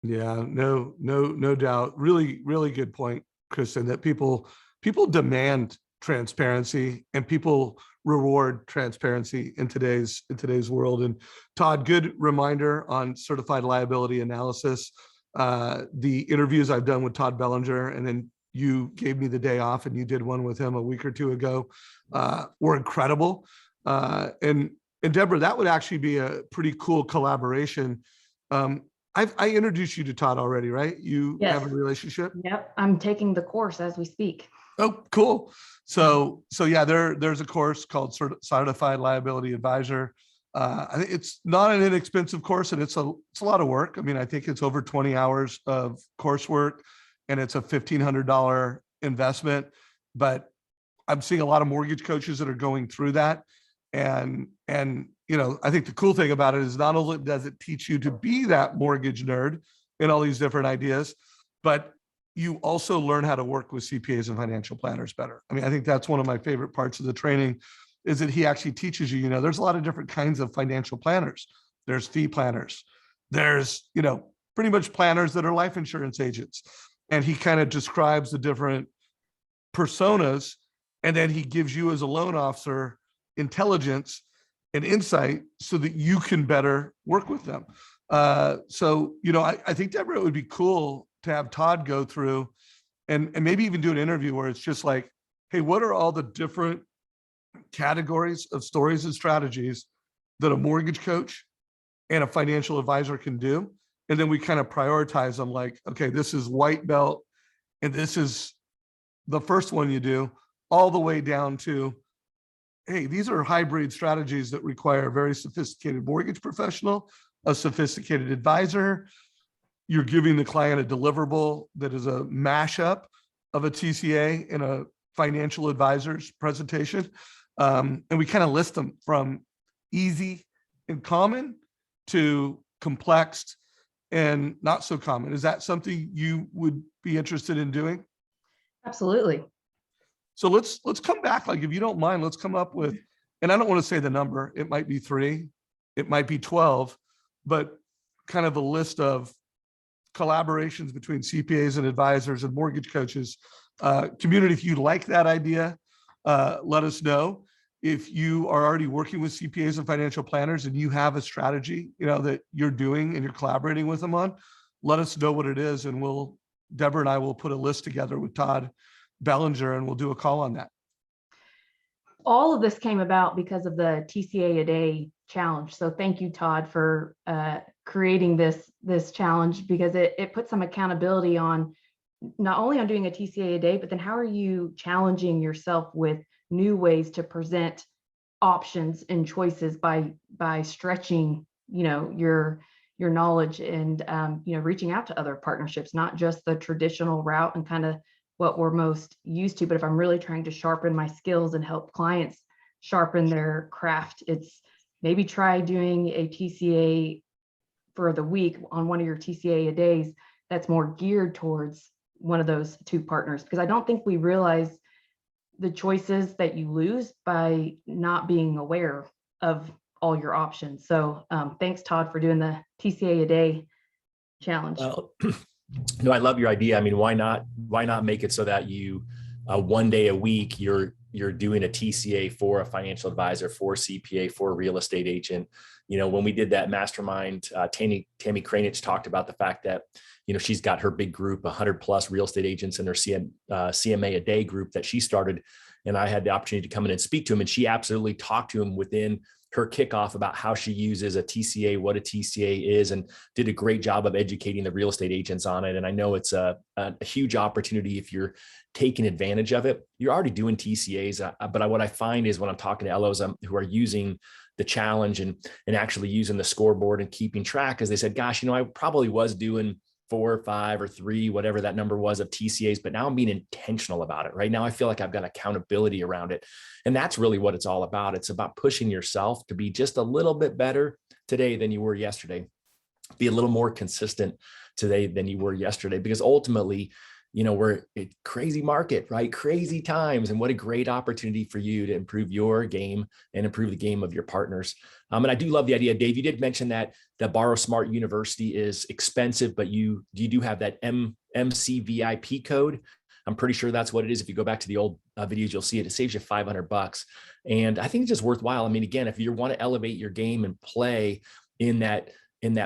A: Yeah, no doubt. Really, really good point, Kristin, that people demand transparency, and people reward transparency in today's world. And Todd, good reminder on certified liability analysis. The interviews I've done with Todd Bellinger, and then you gave me the day off and you did one with him a week or two ago, were incredible. And Deborah, that would actually be a pretty cool collaboration. I introduced you to Todd already, right? You
C: Yes.
A: have a relationship?
C: Yep. I'm taking the course as we speak.
A: Oh, cool. So yeah, there's a course called Certified Liability Advisor. I think it's not an inexpensive course, and it's a lot of work. I mean, I think it's over 20 hours of coursework, and it's a $1,500 investment. But I'm seeing a lot of mortgage coaches that are going through that. And I think the cool thing about it is not only does it teach you to be that mortgage nerd and all these different ideas, but you also learn how to work with CPAs and financial planners better. I mean, I think that's one of my favorite parts of the training, is that he actually teaches you, there's a lot of different kinds of financial planners. There's fee planners. There's, pretty much planners that are life insurance agents. And he kind of describes the different personas, and then he gives you as a loan officer intelligence and insight so that you can better work with them. So, I think, Deborah, it would be cool to have Todd go through and maybe even do an interview where it's just like, hey, what are all the different categories of stories and strategies that a mortgage coach and a financial advisor can do? And then we kind of prioritize them, like, okay, this is white belt, and this is the first one you do, all the way down to, hey, these are hybrid strategies that require a very sophisticated mortgage professional, a sophisticated advisor. You're giving the client a deliverable that is a mashup of a TCA and a financial advisor's presentation. And we kind of list them from easy and common to complex and not so common. Is that something you would be interested in doing?
C: Absolutely.
A: So let's come back, like, if you don't mind, let's come up with, and I don't want to say the number, it might be 3, it might be 12, but kind of a list of collaborations between CPAs and advisors and mortgage coaches. Community, if you like that idea, let us know. If you are already working with CPAs and financial planners and you have a strategy, that you're doing and you're collaborating with them on, let us know what it is. And Deborah and I will put a list together with Todd Bellinger, and we'll do a call on that.
C: All of this came about because of the TCA a day challenge. So thank you, Todd, for creating this challenge, because it puts some accountability on not only on doing a TCA a day, but then how are you challenging yourself with new ways to present options and choices by stretching, your your knowledge and, reaching out to other partnerships, not just the traditional route and kind of what we're most used to. But if I'm really trying to sharpen my skills and help clients sharpen their craft, it's maybe try doing a TCA for the week on one of your TCA a days that's more geared towards one of those two partners, because I don't think we realize the choices that you lose by not being aware of all your options. So thanks, Todd, for doing the TCA a day challenge.
B: Well, no, I love your idea. I mean, why not make it so that you one day a week you're doing a TCA for a financial advisor, for CPA, for a real estate agent. When we did that mastermind, Tammy Kranich talked about the fact that, she's got her big group, 100+ real estate agents in her CMA a day group that she started. And I had the opportunity to come in and speak to him. And she absolutely talked to him within her kickoff about how she uses a TCA, what a TCA is, and did a great job of educating the real estate agents on it. And I know it's a huge opportunity if you're taking advantage of it. You're already doing TCAs, but what I find is when I'm talking to LOs who are using the challenge and actually using the scoreboard and keeping track, as they said, gosh, I probably was doing 4 or 5 or 3, whatever that number was of TCAs, but now I'm being intentional about it. Right now, I feel like I've got accountability around it. And that's really what it's all about. It's about pushing yourself to be just a little bit better today than you were yesterday. Be a little more consistent today than you were yesterday, because ultimately, we're a crazy market, right? Crazy times. And what a great opportunity for you to improve your game and improve the game of your partners. And I do love the idea, Dave, you did mention that the Borrow Smart University is expensive, but you do have that MCVIP code. I'm pretty sure that's what it is. If you go back to the old videos, you'll see it. It saves you $500. And I think it's just worthwhile. I mean, again, if you want to elevate your game and play in that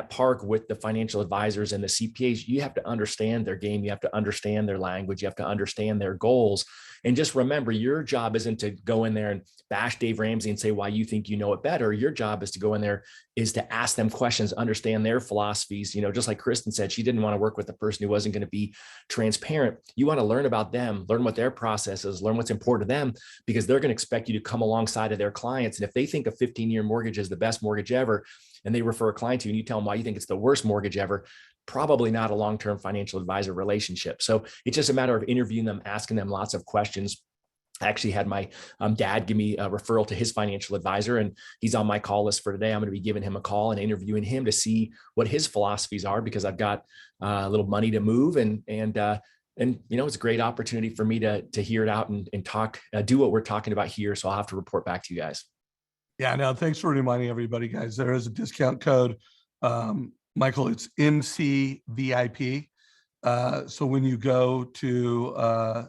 B: park with the financial advisors and the CPAs, you have to understand their game. You have to understand their language. You have to understand their goals. And just remember, your job isn't to go in there and bash Dave Ramsey and say why you think you know it better. Your job is to go in there, is to ask them questions, understand their philosophies. Just like Kristin said, she didn't want to work with a person who wasn't going to be transparent. You want to learn about them, learn what their process is, learn what's important to them, because they're going to expect you to come alongside of their clients. And if they think a 15-year mortgage is the best mortgage ever, and they refer a client to you and you tell them why you think it's the worst mortgage ever, probably not a long-term financial advisor relationship. So it's just a matter of interviewing them, asking them lots of questions. I actually had my dad give me a referral to his financial advisor, and he's on my call list for today. I'm going to be giving him a call and interviewing him to see what his philosophies are, because I've got a little money to move, and it's a great opportunity for me to hear it out and talk, do what we're talking about here. So I'll have to report back to you guys.
A: Yeah, no, thanks for reminding everybody, guys. There is a discount code. Michael, it's MCVIP. So when you go to, I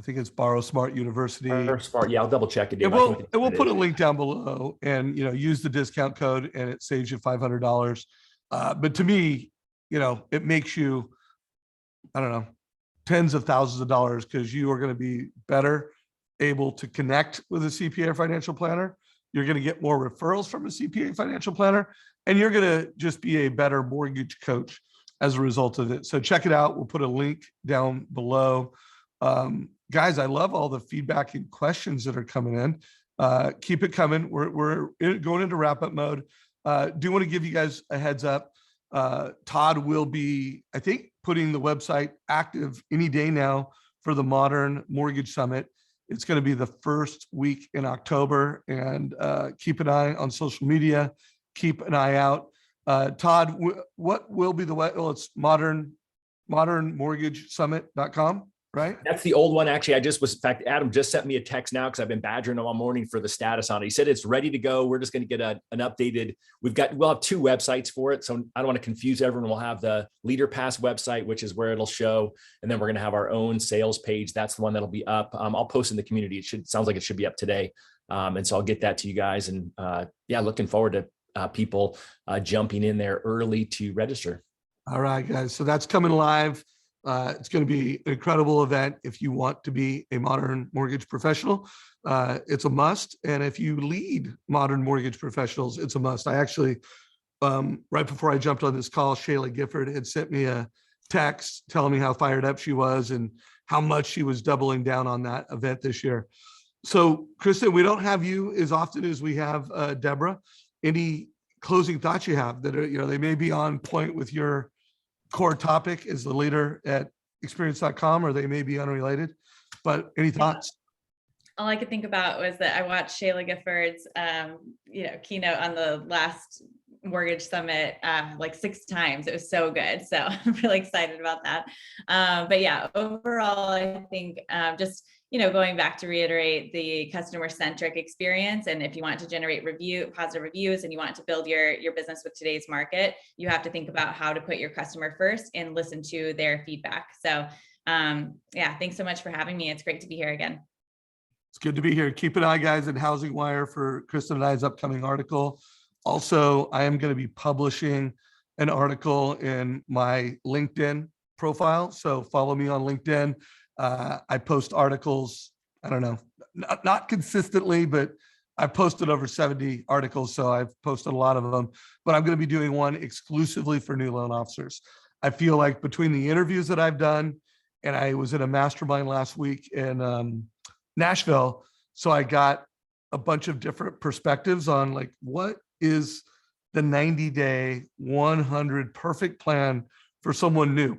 A: think it's Borrow Smart University.
B: Yeah, I'll double check it. Dave.
A: We'll put a link down below, and use the discount code, and it saves you $500. But to me, it makes you, I don't know, tens of thousands of dollars, because you are going to be better able to connect with a CPA or financial planner. You're going to get more referrals from a CPA financial planner, and you're going to just be a better mortgage coach as a result of it. So check it out. We'll put a link down below. Guys, I love all the feedback and questions that are coming in. Keep it coming. We're going into wrap-up mode. Do want to give you guys a heads up. Todd will be, I think, putting the website active any day now for the Modern Mortgage Summit. It's going to be the first week in October, and keep an eye on social media. Keep an eye out. Todd, what will be the web? Well, it's modernmortgagesummit.com, right?
B: That's the old one. Actually, in fact, Adam just sent me a text now, because I've been badgering him all morning for the status on it. He said it's ready to go. We're just going to get an updated. We'll have 2 websites for it. So I don't want to confuse everyone. We'll have the Leader Pass website, which is where it'll show. And then we're going to have our own sales page. That's the one that'll be up. I'll post in the community. Sounds like it should be up today. And so I'll get that to you guys. And looking forward to people jumping in there early to register.
A: All right, guys. So that's coming live. It's going to be an incredible event. If you want to be a modern mortgage professional, it's a must. And if you lead modern mortgage professionals, it's a must. I actually, right before I jumped on this call, Shayla Gifford had sent me a text telling me how fired up she was and how much she was doubling down on that event this year. So, Kristin, we don't have you as often as we have Deborah. Any closing thoughts you have that are, they may be on point with your core topic as the leader at experience.com, or they may be unrelated, but any thoughts?
D: All I could think about was that I watched Shayla Gifford's, keynote on the last mortgage summit like 6 times. It was so good. So I'm really excited about that. But yeah, overall, I think just, going back to reiterate the customer centric experience. And if you want to generate positive reviews and you want to build your business with today's market, you have to think about how to put your customer first and listen to their feedback. So yeah, thanks so much for having me. It's great to be here again.
A: It's good to be here. Keep an eye, guys, at Housing Wire for Kristin and I's upcoming article. Also, I am going to be publishing an article in my LinkedIn profile. So follow me on LinkedIn. I post articles, I don't know, not consistently, but I've posted over 70 articles. So I've posted a lot of them, but I'm going to be doing one exclusively for new loan officers. I feel like between the interviews that I've done, and I was in a mastermind last week in Nashville. So I got a bunch of different perspectives on like, what is the 90-day, 100 perfect plan for someone new?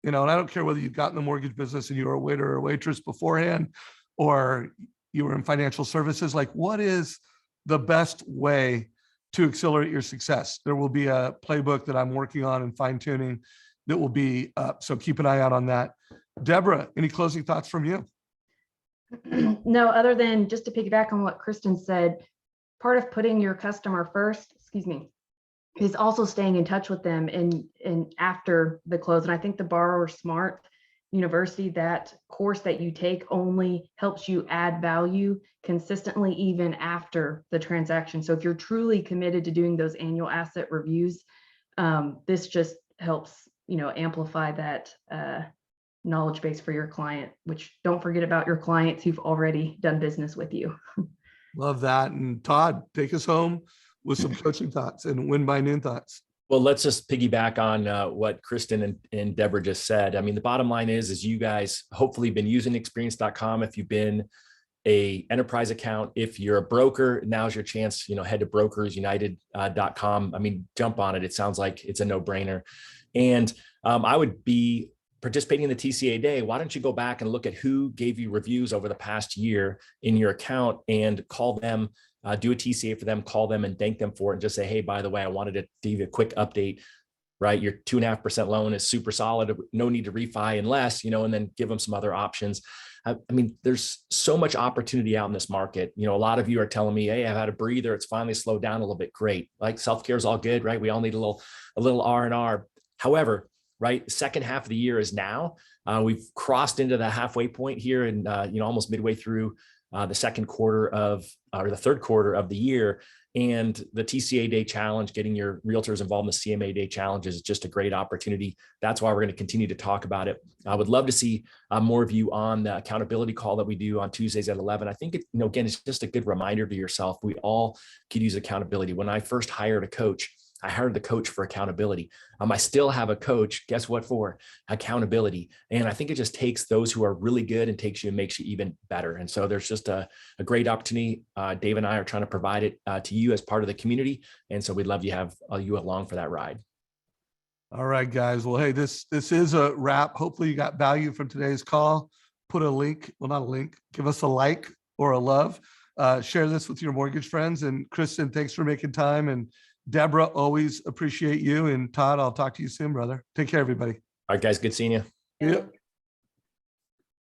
A: And I don't care whether you've got in the mortgage business and you were a waiter or a waitress beforehand, or you were in financial services, like what is the best way to accelerate your success? There will be a playbook that I'm working on and fine tuning that will be up. So keep an eye out on that. Deborah, any closing thoughts from you?
C: No, other than just to piggyback on what Kristin said, part of putting your customer first, is also staying in touch with them and after the close. And I think the Borrower Smart University, that course that you take, only helps you add value consistently even after the transaction. So if you're truly committed to doing those annual asset reviews, this just helps, amplify that knowledge base for your client, which don't forget about your clients who've already done business with you.
A: Love that. And Todd, take us home with some coaching thoughts and win by noon thoughts.
B: Well, let's just piggyback on what Kristin and Deborah just said. I mean, the bottom line is you guys hopefully been using experience.com. If you've been a enterprise account, if you're a broker, now's your chance, head to brokersunited.com. I mean, jump on it. It sounds like it's a no-brainer. And I would be participating in the TCA day. Why don't you go back and look at who gave you reviews over the past year in your account and call them, do a TCA for them, call them and thank them for it, and just say, hey, by the way, I wanted to give you a quick update, right? Your 2.5% loan is super solid. No need to refi unless, and then give them some other options. I mean, there's so much opportunity out in this market. A lot of you are telling me, hey, I've had a breather. It's finally slowed down a little bit. Great. Like self-care is all good, right? We all need a little R&R. However, right, second half of the year is now. We've crossed into the halfway point here and, almost midway through the third quarter of the year. And the TCA Day Challenge, getting your realtors involved in the CMA Day Challenge is just a great opportunity. That's why we're going to continue to talk about it. I would love to see more of you on the accountability call that we do on Tuesdays at 11. I think, again, it's just a good reminder to yourself. We all could use accountability. When I first hired a coach, I hired the coach for accountability. I still have a coach. Guess what for? Accountability. And I think it just takes those who are really good and takes you and makes you even better. And so there's just a great opportunity. Dave and I are trying to provide it to you as part of the community. And so we'd love to have you along for that ride.
A: All right, guys. Well, hey, this is a wrap. Hopefully you got value from today's call. Put a link, well, not a link, give us a like or a love. Share this with your mortgage friends. And Kristin, thanks for making time. And Deborah, always appreciate you. And Todd, I'll talk to you soon, brother. Take care, everybody.
B: All right, guys. Good seeing you.
A: Yep.